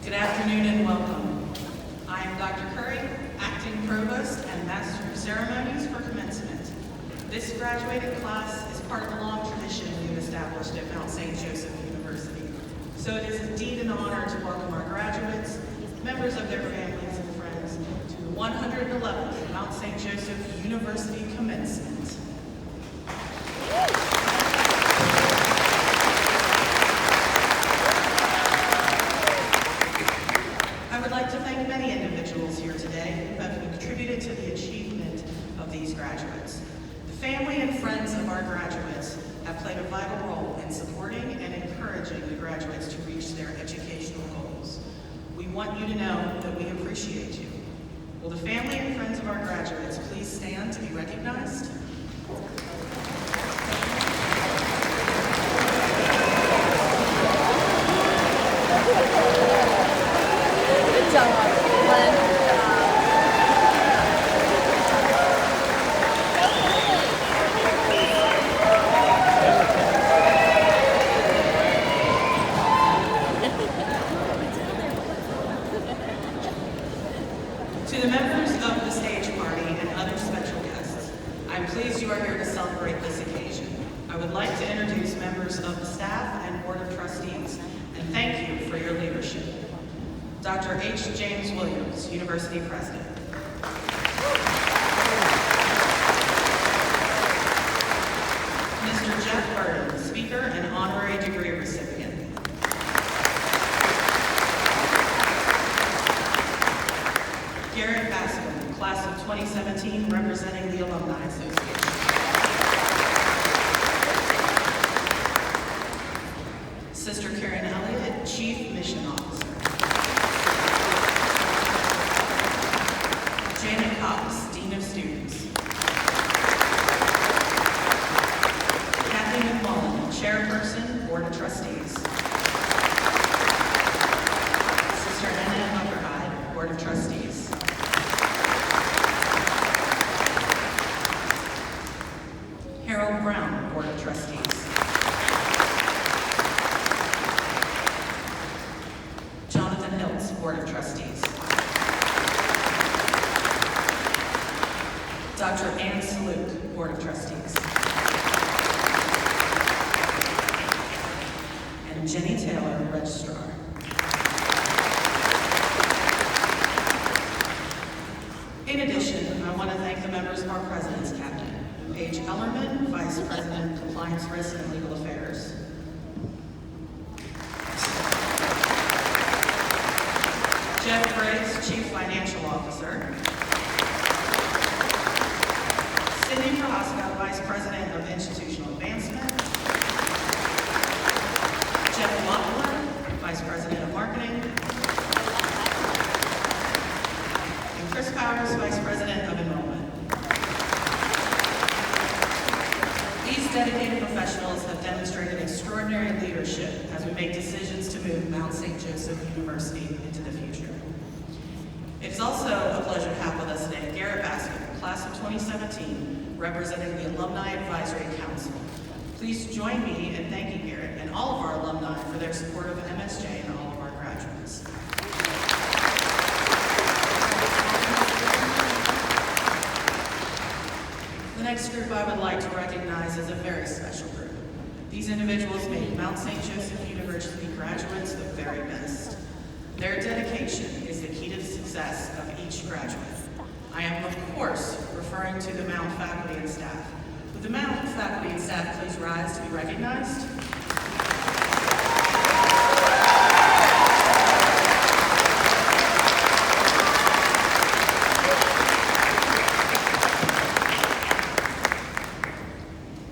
Good afternoon and welcome. I am Dr. Curry, Acting Provost and Master of Ceremonies for Commencement. This graduating class is part of a long tradition we've established at Mount St. Joseph University. So it is indeed an honor to welcome our graduates, members of their families and friends, to the 111th Mount St. Joseph University Commencement. I would like to thank many individuals here today who have contributed to the achievement of these graduates. The family and friends of our graduates have played a vital role in supporting and encouraging the graduates to reach their educational goals. We want you to know that we appreciate you. Will the family and friends of our graduates please stand to be recognized? Good job, Glenn. To the members of the stage party and other special guests, I'm pleased you are here to celebrate this occasion. I would like to introduce members of the staff and Board of Trustees and thank you for your leadership. Dr. H. James Williams, University President. Mr. Jeff Burton, Speaker and Honorary Degree recipient. Garrett Bascom, Class of 2017, representing the Alumni Association. Sister Karen Elliott, Chief Mission Officer. Janet Cox, Dean of Students. Kathy McMullen, Chairperson, Board of Trustees. Sister Anna Upperhide, Board of Trustees. Harold Brown, Board of Trustees. Jonathan Hiltz, Board of Trustees. Dr. Ann Salute, Board of Trustees. And Jenny Taylor, Registrar. In addition, I want to thank the members of our President's Cabinet. Paige Ellerman, Vice President, Compliance, Risk, and Legal Affairs. Jeff Briggs, Chief Financial Officer. Cindy Prohaska, Vice President of Institutional Advancement. Jeff Lockwood, Vice President of Marketing. And Chris Powers, Vice President of Enrollment. These dedicated professionals have demonstrated extraordinary leadership as we make decisions to move Mount St. Joseph University into the future. It is also a pleasure to have with us today Garrett Bascom, Class of 2017, representing the Alumni Advisory Council. Please join me in thanking Garrett and all of our alumni for their support of MSJ and all of our graduates. The next group I would like to recognize is a very special group. These individuals make Mount St. Joseph University graduates the very best. Their dedication is the key to the success of each graduate. I am, of course, referring to the Mount faculty and staff. Would the Mount faculty and staff please rise to be recognized?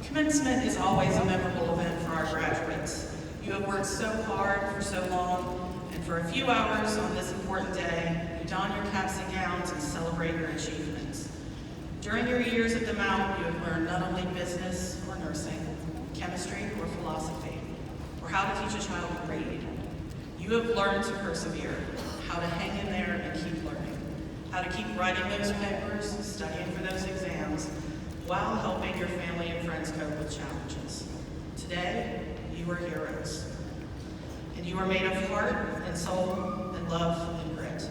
Commencement is always a memorable event for our graduates. You have worked so hard for so long, and for a few hours on this important day, you don your caps and gowns and celebrate your achievements. During your years at the Mount, you have learned not only business or nursing, chemistry or philosophy, or how to teach a child to read. You have learned to persevere, how to hang in there and keep learning, how to keep writing those papers, studying for those exams, while helping your family and friends cope with challenges. Today, you are heroes. And you are made of heart and soul and love and grit.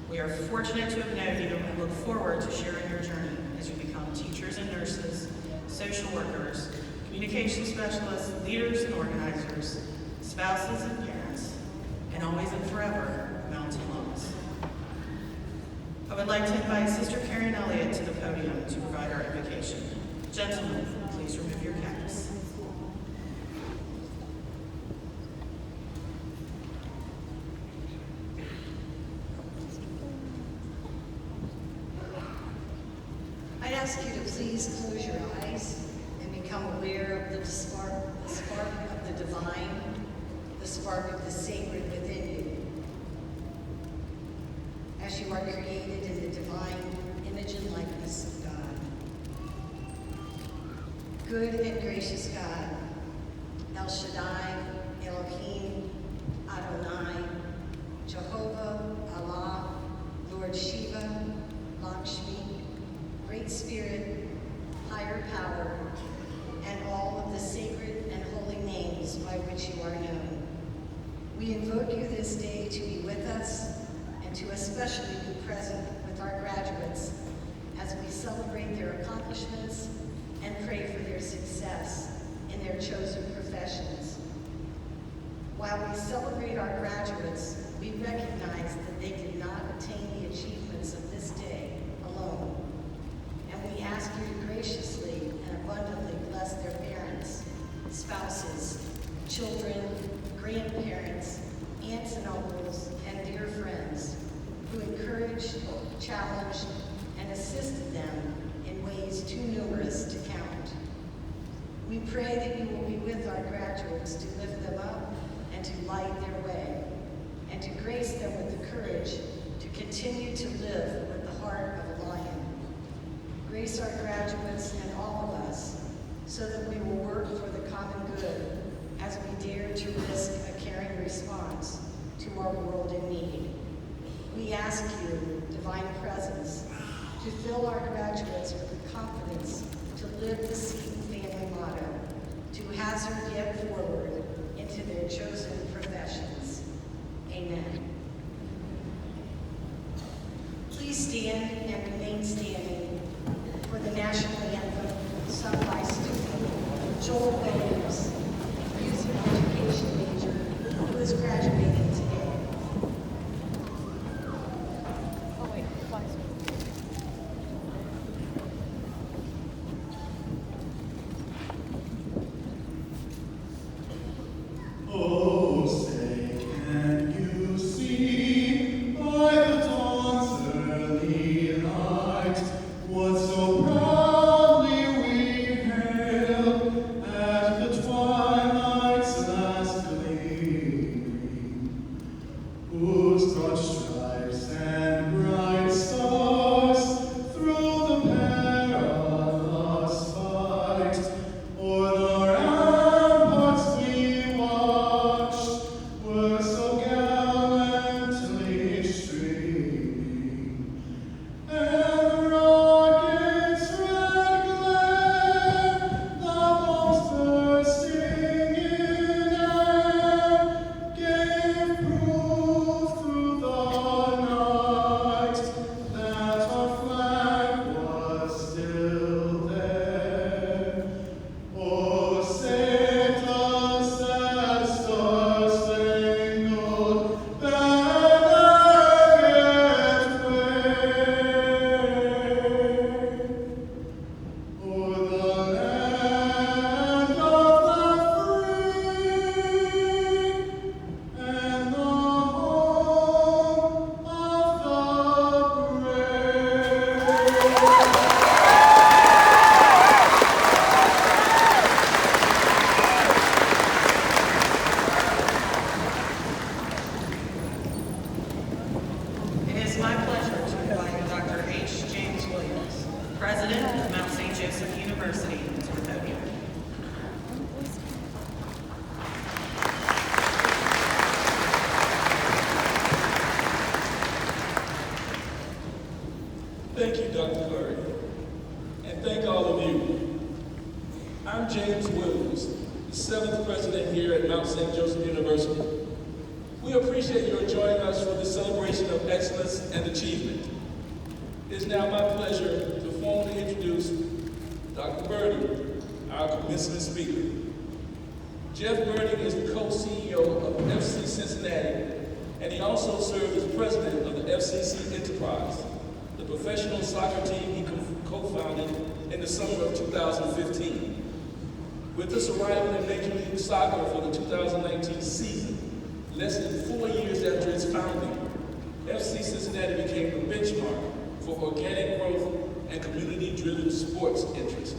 We are fortunate to have known you and look forward to sharing your journey as you become teachers and nurses, social workers, communication specialists, leaders and organizers, spouses and parents, and always and forever, mountain moms. I would like to invite Sister Karen Elliott to the podium to provide our invocation. Gentlemen, please remove your caps. I'd ask you to please close your eyes and become aware of the spark of the divine, the spark of the sacred within you. As you are created in the divine image and likeness of God. Good and gracious God, El Shaddai, Elohim, Adonai, Jehovah, Allah, Lord Shiva, Lakshmi, Great Spirit, higher power, and all of the sacred and holy names by which you are known. We invoke you this day to be with us and to especially be present with our graduates as we celebrate their accomplishments and pray for their success in their chosen professions. While we celebrate our graduates, we recognize that they did not attain the achievements of this day alone. And we ask you to graciously and abundantly bless their parents, spouses, children, grandparents, aunts and uncles, and dear friends who encouraged, challenged, and assisted them in ways too numerous to count. We pray that you will be with our graduates to lift them up and to light their way, and to grace them with the courage to continue to live with the heart of a lion. Grace our graduates and all of us so that we will work for the common good as we dare to risk a caring response to our world in need. We ask you, divine presence, to fill our graduates with the confidence to live the Seton family motto, to hazard yet forward into their chosen professions. Amen. Please stand and remain standing for the national anthem sung by student Joel Williams, music education major, who is graduating today. Oh wait, one. Oh, say, can you see by the dawn's early light what so proudly we hailed at the twilight's last gleaming, whose broad stripes and bright stars through the perilous fight o'er the ramparts we watched were so gallantly streaming, and the rocket's red glare, the most bursting in air, gave proof through the night that our flag was still there. Oh, say does that star-spangled banner yet wave o'er the land of the free and the home of the brave? It is my pleasure to invite Dr. H. James Williams, President of Mount St. Joseph University, to the podium. Thank you, Dr. Curry, and thank all of you. I'm James Williams, the 7th president here at Mount St. Joseph University. We appreciate appreciate your joining us for this celebration of excellence and achievement. It is now my pleasure to formally introduce Dr. Birdie, our commencement speaker. Jeff Birdie is the co-CEO of FC Cincinnati, and he also served as president of the FCC Enterprise, the professional soccer team he co-founded in the summer of 2015. With this arrival in Major League Soccer for the 2019 season, less than 4 years after its founding, FC Cincinnati became the benchmark for organic growth and community-driven sports interest.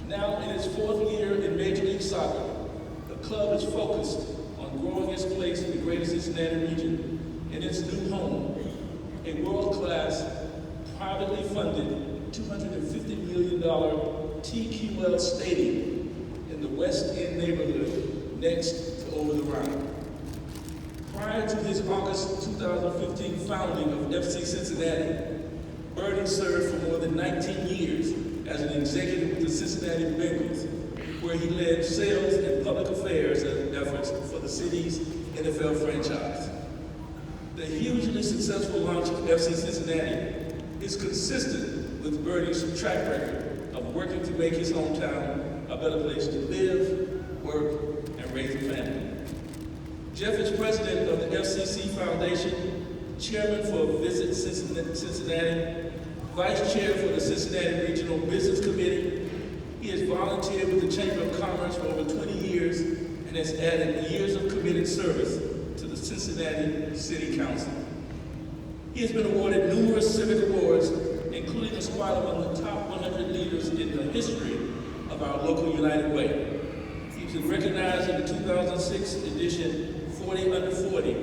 Now in its 4th year in Major League Soccer, the club is focused on growing its place in the greater Cincinnati region in its new home, a world-class, privately funded $250 million TQL stadium in the West End neighborhood next to Over the Rhine. Prior to his August 2015 founding of FC Cincinnati, Birdie served for more than 19 years as an executive with the Cincinnati Bengals, where he led sales and public affairs efforts for the city's NFL franchise. The hugely successful launch of FC Cincinnati is consistent with Birdie's track record of working to make his hometown a better place to live, work, and raise a family. Jeff is president of the FCC Foundation, chairman for Visit Cincinnati, vice chair for the Cincinnati Regional Business Committee. He has volunteered with the Chamber of Commerce for over 20 years and has added years of committed service to the Cincinnati City Council. He has been awarded numerous civic awards, including a spot among the top 100 leaders in the history of our local United Way. He's been recognized in the 2006 edition 40 Under 40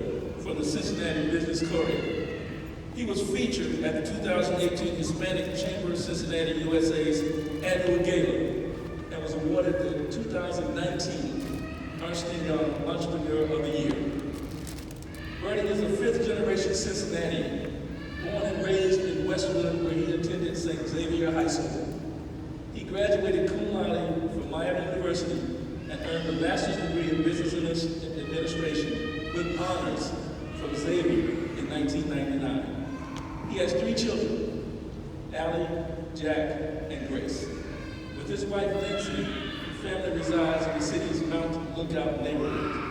from the Cincinnati Business Courier. He was featured at the 2018 Hispanic Chamber of Cincinnati USA's annual gala and was awarded the 2019 Ernst & Young Entrepreneur of the Year. Birdie is a 5th-generation Cincinnati, born and raised in Westwood, where he attended St. Xavier High School. He graduated cum laude from Miami University and earned a master's degree in business administration with honors from Xavier in 1999. He has 3 children, Allie, Jack, and Grace. With his wife, Lindsay, the family resides in the city's Mount Lookout neighborhood.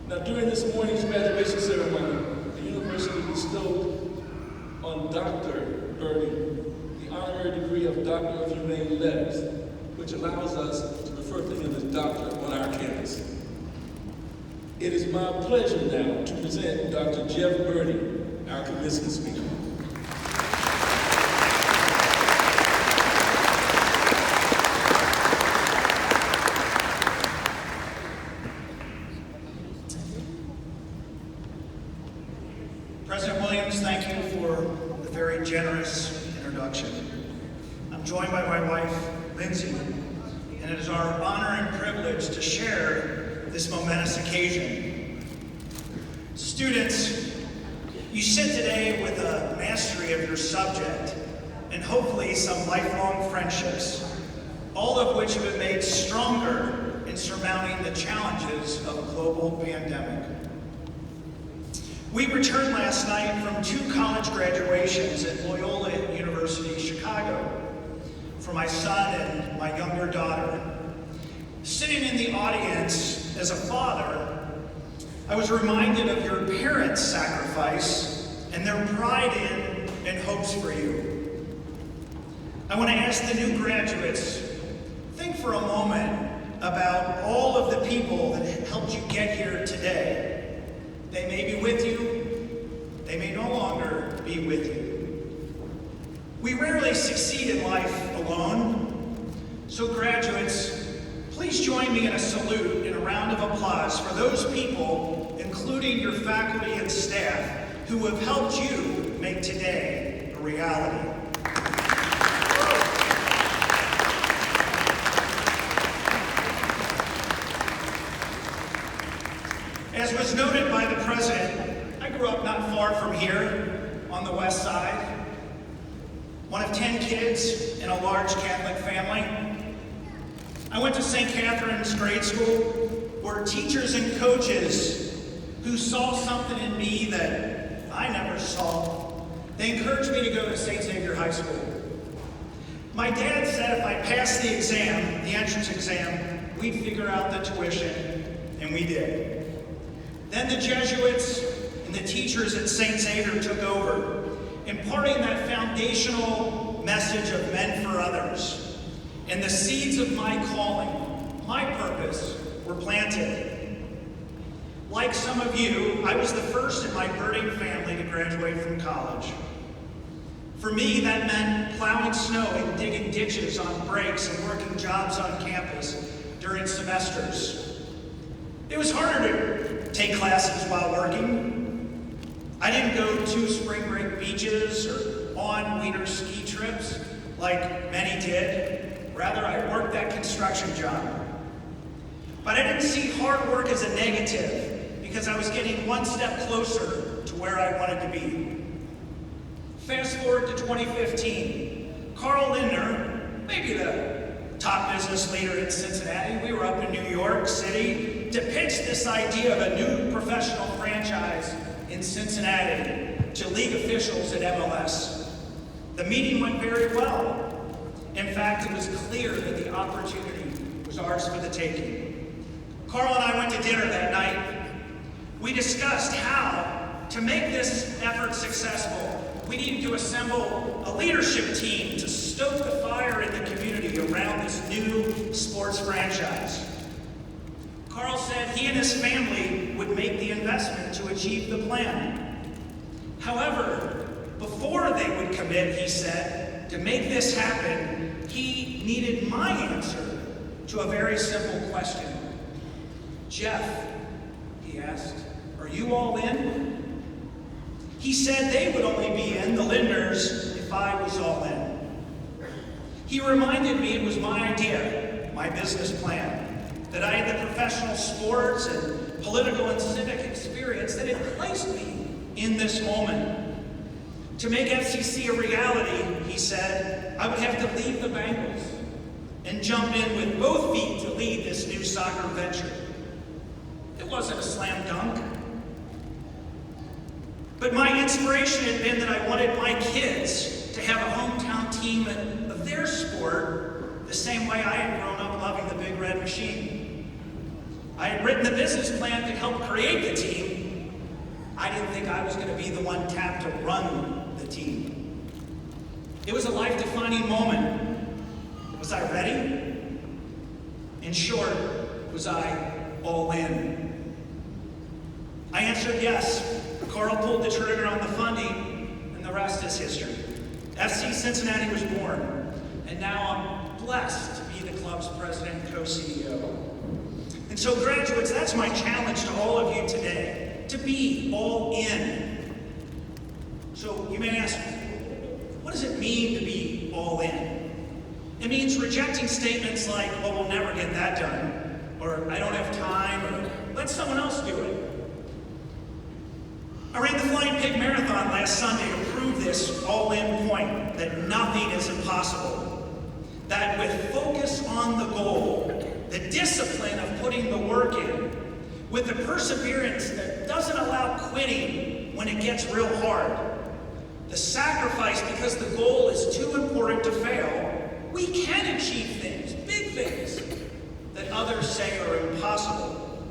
Now, during this morning's graduation ceremony, the university bestowed on Dr. Birdie the honorary degree of Doctor of Humane Letters, which allows us to refer to him as Doctor on our campus. It is my pleasure now to present Dr. Jeff Birdie, our commencement speaker. President Williams, thank you for the very generous introduction. I'm joined by my wife, Lindsay, and it is our honor and privilege to share this momentous occasion. Students, you sit today with a mastery of your subject and hopefully some lifelong friendships, all of which have been made stronger in surmounting the challenges of a global pandemic. We returned last night from 2 college graduations at Loyola University, Chicago, for my son and my younger daughter. Sitting in the audience as a father, I was reminded of your parents' sacrifice and their pride in and hopes for you. I want to ask the new graduates, think for a moment about all of the people that helped you get here today. They may be with you, they may no longer be with you. We rarely succeed in life alone, so graduates, please join me in a salute and a round of applause for those people, including your faculty and staff, who have helped you make today a reality. As was noted by the president, I grew up not far from here on the west side. One of 10 kids in a large Catholic family. I went to St. Catherine's grade school, where teachers and coaches who saw something in me that I never saw. They encouraged me to go to St. Xavier High School. My dad said if I passed the exam, the entrance exam, we'd figure out the tuition, and we did. Then the Jesuits and the teachers at St. Xavier took over, imparting that foundational message of men for others. And the seeds of my calling, my purpose, were planted. Like some of you, I was the first in my birding family to graduate from college. For me, that meant plowing snow and digging ditches on breaks and working jobs on campus during semesters. It was harder to take classes while working. I didn't go to spring break beaches or on winter ski trips like many did. Rather, I worked that construction job. But I didn't see hard work as a negative because I was getting one step closer to where I wanted to be. Fast forward to 2015. Carl Lindner, maybe the top business leader in Cincinnati, we were up in New York City to pitch this idea of a new professional franchise in Cincinnati to league officials at MLS. The meeting went very well. In fact, it was clear that the opportunity was ours for the taking. Carl and I went to dinner that night. We discussed how to make this effort successful. We needed to assemble a leadership team to stoke the fire in the community around this new sports franchise. Carl said he and his family would make the investment to achieve the plan. However, before they would commit, he said, to make this happen, he needed my answer to a very simple question. Jeff, he asked, are you all in? He said they would only be in, the Lindners, if I was all in. He reminded me it was my idea, my business plan, that I had the professional sports and political and civic experience that had placed me in this moment. To make FCC a reality, he said, I would have to leave the Bengals and jump in with both feet to lead this new soccer venture. It wasn't a slam dunk. But my inspiration had been that I wanted my kids to have a hometown team of their sport the same way I had grown up loving the Big Red Machine. I had written the business plan to help create the team. I didn't think I was going to be the one tapped to run the team. It was a life-defining moment. Was I ready? In short, was I all in? I answered yes. Carl pulled the trigger on the funding, and the rest is history. FC Cincinnati was born, and now I'm blessed to be the club's president and co-CEO. And so, graduates, that's my challenge to all of you today, to be all in. So you may ask, what does it mean to be all in? It means rejecting statements like, well, we'll never get that done, or I don't have time, or let someone else do it. I ran the Flying Pig Marathon last Sunday to prove this all-in point, that nothing is impossible. That with focus on the goal, the discipline of putting the work in, with the perseverance that doesn't allow quitting when it gets real hard, the sacrifice because the goal is too important to fail, we can achieve things, big things, that others say are impossible.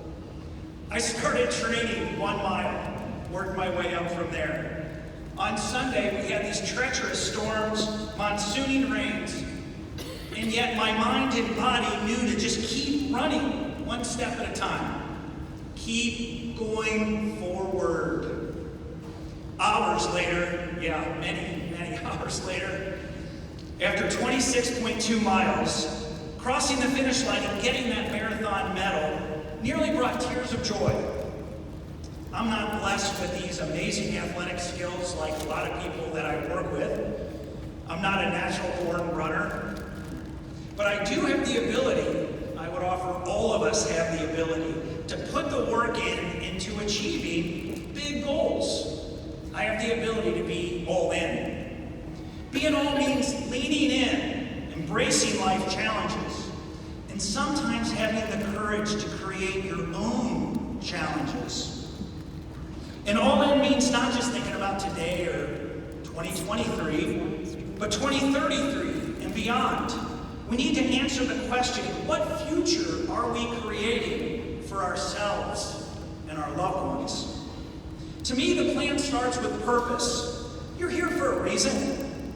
I started training 1 mile. Worked my way up from there. On Sunday, we had these treacherous storms, monsooning rains, and yet my mind and body knew to just keep running one step at a time. Keep going forward. Hours later, many hours later, after 26.2 miles, crossing the finish line and getting that marathon medal nearly brought tears of joy. I'm not blessed with these amazing athletic skills like a lot of people that I work with. I'm not a natural-born runner. But I do have the ability, I would offer all of us have the ability, to put the work into achieving big goals. I have the ability to be all in. Being all means leaning in, embracing life challenges, and sometimes having the courage to create your own challenges. And all in means not just thinking about today or 2023, but 2033 and beyond. We need to answer the question, what future are we creating for ourselves and our loved ones? To me, the plan starts with purpose. You're here for a reason.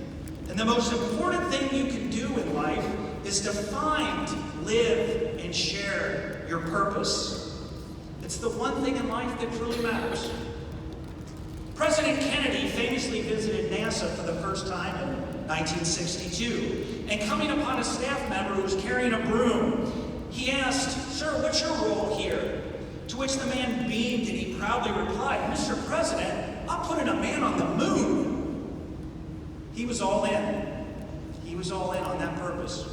And the most important thing you can do in life is to find, live, and share your purpose. It's the one thing in life that truly matters. President Kennedy famously visited NASA for the first time in 1962, and coming upon a staff member who was carrying a broom, he asked, "Sir, what's your role here?" To which the man beamed and he proudly replied, "Mr. President, I'm putting a man on the moon." He was all in. He was all in on that purpose.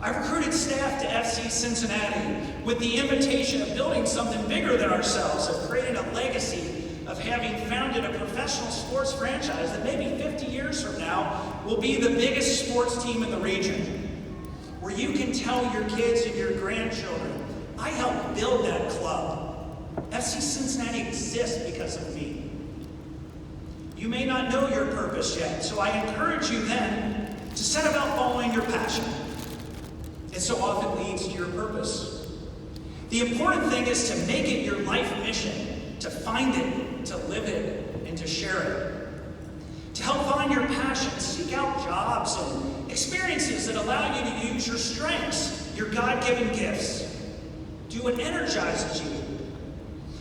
I recruited staff to FC Cincinnati with the invitation of building something bigger than ourselves, of creating a legacy, of having founded a professional sports franchise that maybe 50 years from now will be the biggest sports team in the region, where you can tell your kids and your grandchildren, I helped build that club. FC Cincinnati exists because of me. You may not know your purpose yet, so I encourage you then to set about following your passion. It so often leads to your purpose. The important thing is to make it your life mission, to find it, to live it, and to share it. To help find your passion, seek out jobs and experiences that allow you to use your strengths, your God-given gifts. Do what energizes you.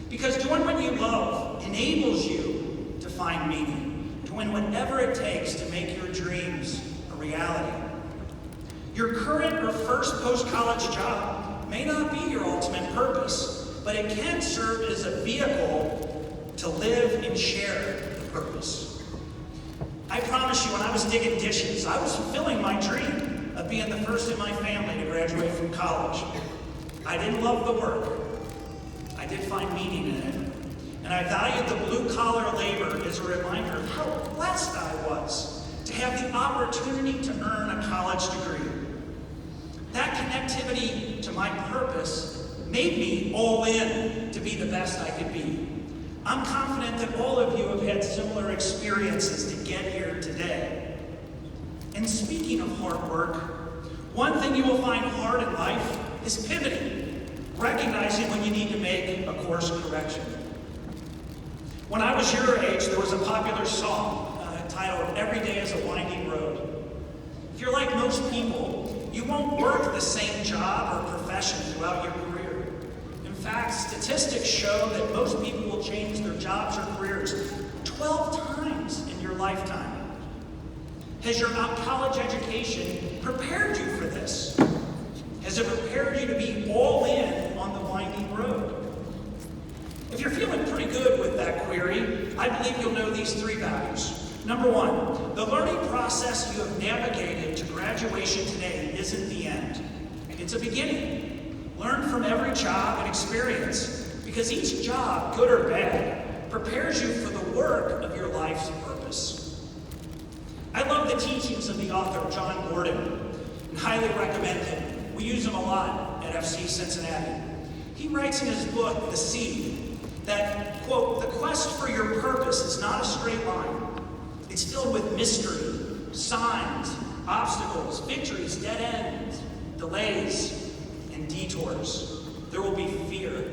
Because doing what you love enables you to find meaning, doing whatever it takes to make your dreams a reality. Your current or first post-college job may not be your ultimate purpose, but it can serve as a vehicle to live and share the purpose. I promise you, when I was digging dishes, I was fulfilling my dream of being the first in my family to graduate from college. I didn't love the work. I did find meaning in it. And I valued the blue-collar labor as a reminder of how blessed I was to have the opportunity to earn a college degree. That connectivity to my purpose made me all in to be the best I could be. I'm confident that all of you have had similar experiences to get here today. And speaking of hard work, one thing you will find hard in life is pivoting, recognizing when you need to make a course correction. When I was your age, there was a popular song titled "Every Day is a Winding Road." If you're like most people, you won't work the same job or profession throughout your career. In fact, statistics show that most people will change their jobs or careers 12 times in your lifetime. Has your college education prepared you for this? Has it prepared you to be all in on the winding road? If you're feeling pretty good with that query, I believe you'll know these three values. Number one, the learning process you have navigated to graduation today isn't the end. It's a beginning. Learn from every job and experience, because each job, good or bad, prepares you for the work of your life's purpose. I love the teachings of the author John Gordon and highly recommend him. We use him a lot at FC Cincinnati. He writes in his book, The Seed, that, quote, "The quest for your purpose is not a straight line. It's filled with mystery, signs, obstacles, victories, dead ends, delays, and detours. There will be fear,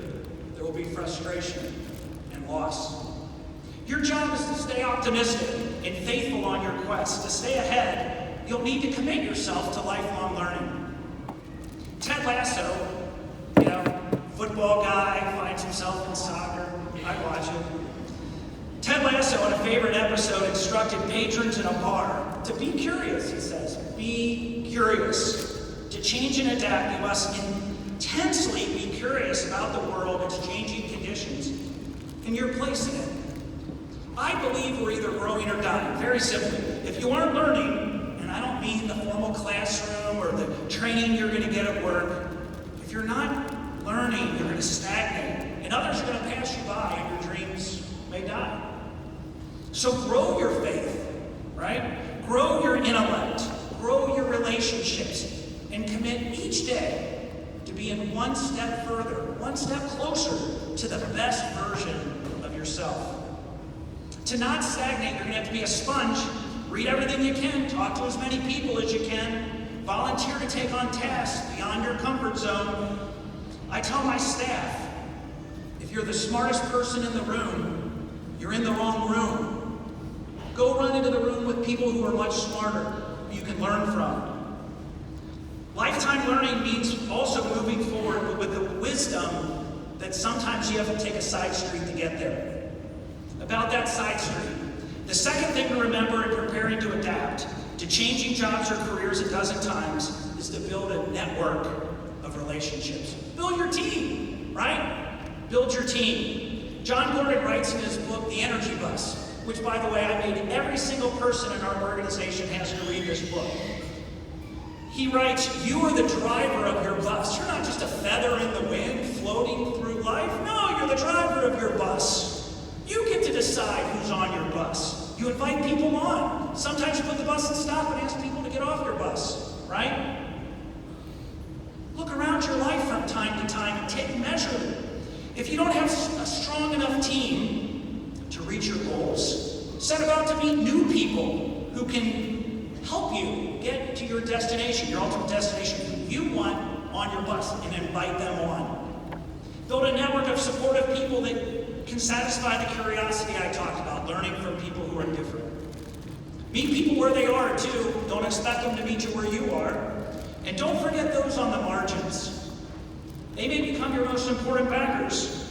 there will be frustration, and loss. Your job is to stay optimistic and faithful on your quest. To stay ahead, you'll need to commit yourself to lifelong learning." Ted Lasso, football guy, finds himself in soccer. I watch it. Ted Lasso, in a favorite episode, instructed patrons in a bar to be curious, he says. Be curious. To change and adapt, you must intensely be curious about the world, its changing conditions, and your place in it. I believe we're either growing or dying, very simply. If you aren't learning, and I don't mean the formal classroom or the training you're going to get at work, if you're not learning, you're going to stagnate, and others are going to pass you by, and your dreams may die. So grow your faith, right? Grow your intellect, grow your relationships, and commit each day to being one step further, one step closer to the best version of yourself. To not stagnate, you're going to have to be a sponge. Read everything you can, talk to as many people as you can, volunteer to take on tasks beyond your comfort zone. I tell my staff, if you're the smartest person in the room, you're in the wrong room. Go run into the room with people who are much smarter, who you can learn from. Lifetime learning means also moving forward, but with the wisdom that sometimes you have to take a side street to get there. About that side street, the second thing to remember in preparing to adapt to changing jobs or careers a dozen times is to build a network of relationships. Build your team, right? Build your team. John Gordon writes in his book, The Energy Bus, which, by the way, I made every single person in our organization has to read this book. He writes, you are the driver of your bus. You're not just a feather in the wind floating through life. No, you're the driver of your bus. You get to decide who's on your bus. You invite people on. Sometimes you put the bus and stop and ask people to get off your bus, right? Look around your life from time to time and take measure. If you don't have a strong enough team to reach your goals, set about to meet new people who can help you get to your destination, your ultimate destination, who you want on your bus, and invite them on. Build a network of supportive people that can satisfy the curiosity I talked about, learning from people who are different. Meet people where they are, too. Don't expect them to meet you where you are. And don't forget those on the margins. They may become your most important backers.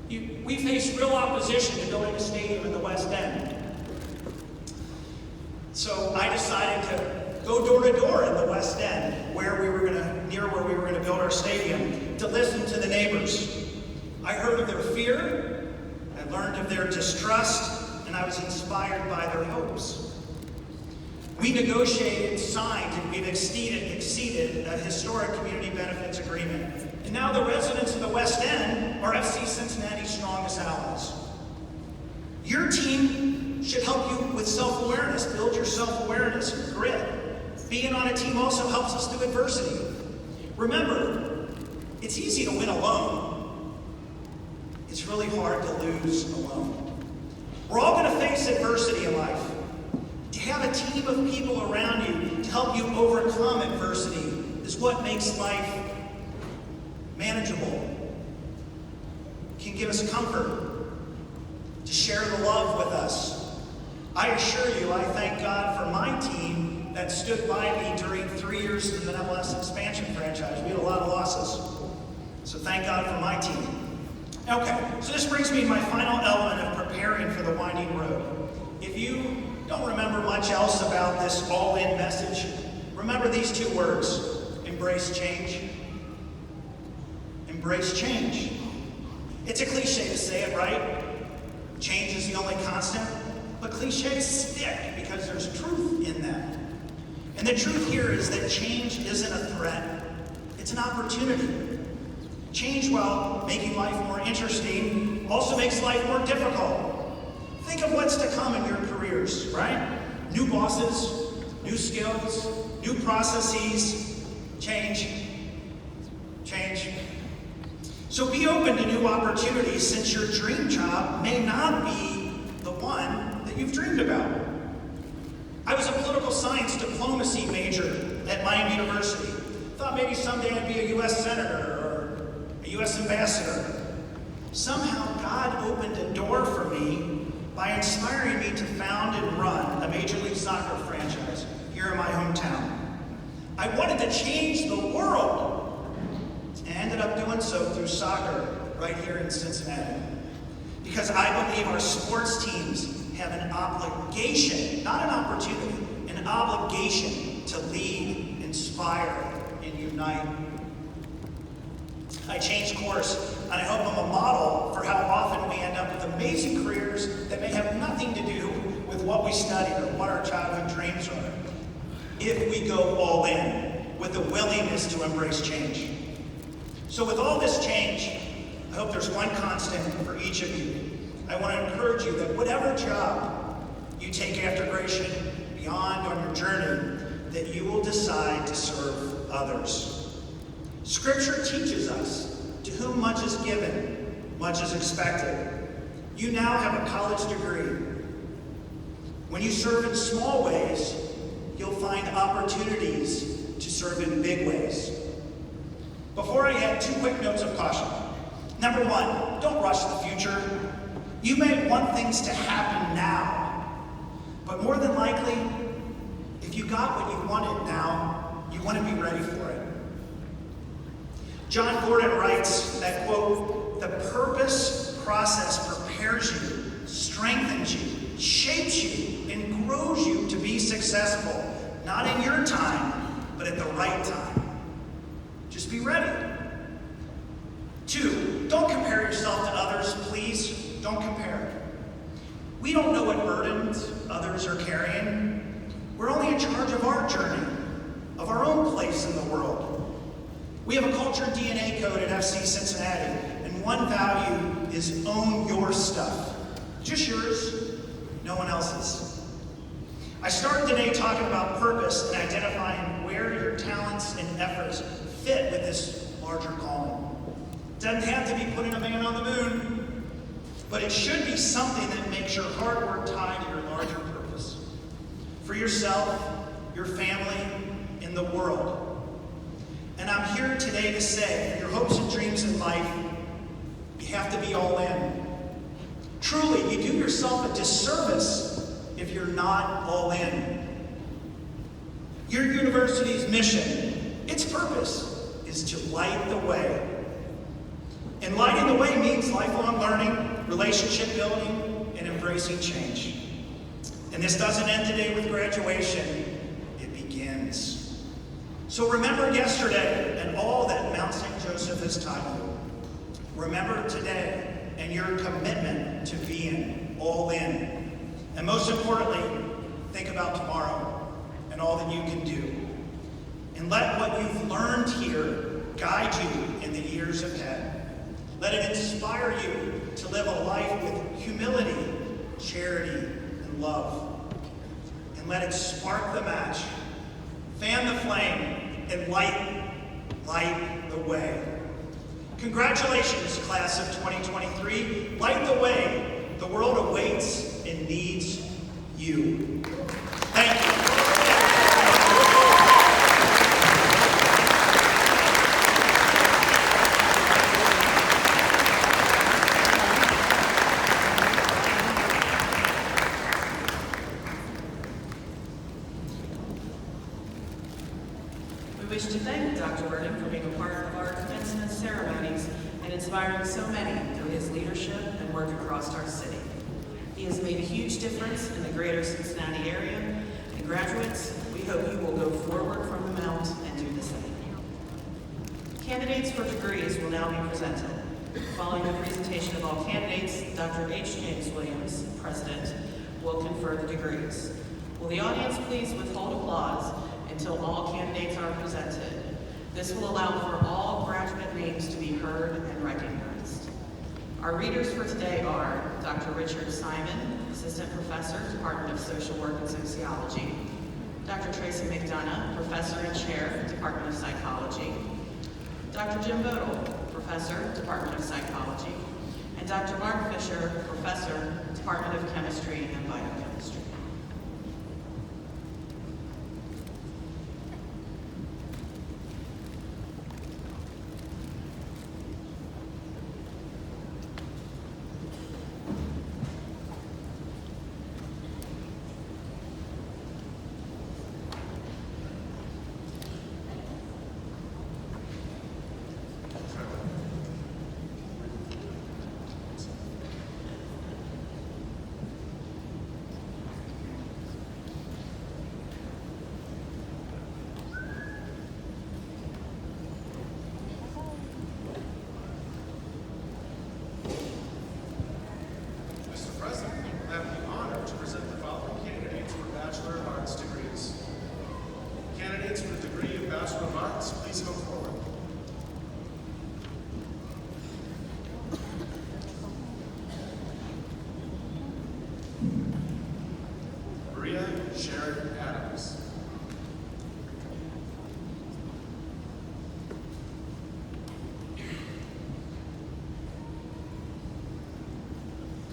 We face real opposition to building a stadium in the West End. So I decided to go door to door in the West End, near where we were going to build our stadium, to listen to the neighbors. I heard of their fear, I learned of their distrust, and I was inspired by their hopes. We negotiated, signed, and we've exceeded a historic community benefits agreement. And now the residents of the West End are FC Cincinnati's strongest allies. Your team should help you with self-awareness, build your self-awareness and grit. Being on a team also helps us through adversity. Remember, it's easy to win alone. It's really hard to lose alone. We're all going to face adversity in life. To have a team of people around you to help you overcome adversity is what makes life manageable. Can give us comfort, to share the love with us. I assure you, I thank God for my team that stood by me during 3 years of the MLS expansion franchise. We had a lot of losses. So thank God for my team. Okay, so this brings me to my final element of preparing for the winding road. If you don't remember much else about this all-in message, remember these two words: embrace change. Embrace change. It's a cliche to say it, right? Change is the only constant, but cliches stick because there's truth in them. And the truth here is that change isn't a threat, it's an opportunity. Change, while making life more interesting, also makes life more difficult. Think of what's to come in your careers, right? New bosses, new skills, new processes, change. So be open to new opportunities, since your dream job may not be the one that you've dreamed about. I was a political science diplomacy major at Miami University. Thought maybe someday I'd be a U.S. senator or a U.S. ambassador. Somehow God opened a door for me by inspiring me to found and run a Major League Soccer franchise here in my hometown. I wanted to change the world, and ended up doing so through soccer right here in Cincinnati. Because I believe our sports teams have an obligation, not an opportunity, an obligation to lead, inspire, and unite. I changed course, and I hope I'm a model for how often we end up with amazing careers that may have nothing to do with what we studied or what our childhood dreams are, if we go all in with the willingness to embrace change. So with all this change, I hope there's one constant for each of you. I want to encourage you that whatever job you take after graduation, beyond on your journey, that you will decide to serve others. Scripture teaches us, to whom much is given, much is expected. You now have a college degree. When you serve in small ways, you'll find opportunities to serve in big ways. Before I add, 2 quick notes of caution. Number 1, don't rush the future. You may want things to happen now, but more than likely, if you got what you wanted now, you want to be ready for it. John Gordon writes that, quote, "The purpose process prepares you, strengthens you, shapes you, and grows you to be successful, not in your time, but at the right time. Just be ready." 2, don't compare yourself to others, please. Don't compare. We don't know what burdens others are carrying. We're only in charge of our journey, of our own place in the world. We have a culture DNA code at FC Cincinnati, and one value is own your stuff. Just yours, no one else's. I started today talking about purpose and identifying where your talents and efforts fit with this larger calling. It doesn't have to be putting a man on the moon, but it should be something that makes your hard work tied to your larger purpose. For yourself, your family, and the world. And I'm here today to say, for your hopes and dreams in life, you have to be all in. Truly, you do yourself a disservice if you're not all in. Your university's mission, its purpose, is to light the way. And lighting the way means lifelong learning, relationship building, and embracing change. And this doesn't end today with graduation, it begins. So remember yesterday and all that Mount St. Joseph has taught you. Remember today and your commitment to being all in. And most importantly, think about tomorrow and all that you can do. And let what you've learned here guide you in the years ahead. Let it inspire you to live a life with humility, charity, and love. And let it spark the match, fan the flame, and light the way. Congratulations, class of 2023. Light the way. The world awaits and needs you. Thank you. We wish to thank Dr. Burden for being a part of our commencement ceremonies and inspiring so many through his leadership and work across our city. He has made a huge difference in the greater Cincinnati area, and graduates, we hope you will go forward from the Mount and do the same. Candidates for degrees will now be presented. Following the presentation of all candidates, Dr. H. James Williams, President, will confer the degrees. Will the audience please withhold applause until all candidates are presented? This will allow for all graduate names to be heard and recognized. Our readers for today are Dr. Richard Simon, Assistant Professor, Department of Social Work and Sociology, Dr. Tracy McDonough, Professor and Chair, Department of Psychology, Dr. Jim Bodel, Professor, Department of Psychology, and Dr. Mark Fisher, Professor, Department of Chemistry and Biochemistry.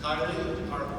highly our